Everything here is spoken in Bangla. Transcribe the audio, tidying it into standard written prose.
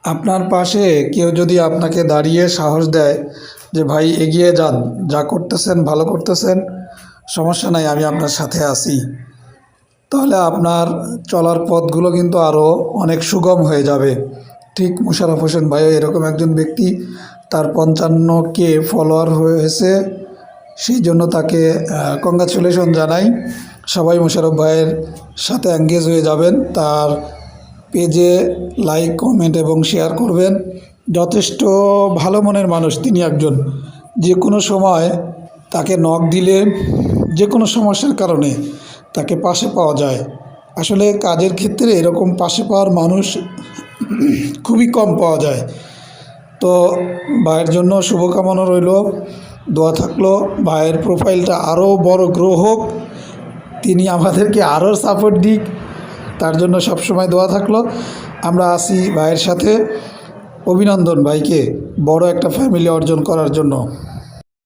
আপনার পাশে কেউ যদি আপনাকে দাঁড়িয়ে সাহস দেয় যে ভাই এগিয়ে যান, যা করতেছেন ভালো করতেছেন, সমস্যা নাই, আমি আপনার সাথে আছি, তাহলে আপনার চলার পথগুলো কিন্তু আরও অনেক সুগম হয়ে যাবে। ঠিক মোশাররফ হোসেন ভাইও এরকম একজন ব্যক্তি। তার 55K ফলোয়ার হয়েছে, সেই জন্য তাকে কংগ্রাচুলেশন জানাই। সবাই মোশাররফ ভাইয়ের সাথে এঙ্গেজ হয়ে যাবেন, তার পেজে লাইক কমেন্ট এবং শেয়ার করবেন। যথেষ্ট ভালো মনের মানুষ তিনি একজন। যে কোনো সময় তাকে নক দিলে যে কোনো সমস্যার কারণে তাকে পাশে পাওয়া যায়। আসলে কাজের ক্ষেত্রে এরকম পাশে পাওয়ার মানুষ খুবই কম পাওয়া যায়। তো ভাইয়ের জন্য শুভকামনা রইল, দোয়া থাকলো ভাইয়ের প্রোফাইলটা আরও বড় গ্রো হোক, তিনি আমাদেরকে আরও সাপোর্ট দিক, তার জন্য সবসময় দোয়া থাকলো। আমরা আছি ভাইয়ের সাথে। অভিনন্দন ভাইকে বড় একটা ফ্যামিলি অর্জন করার জন্য।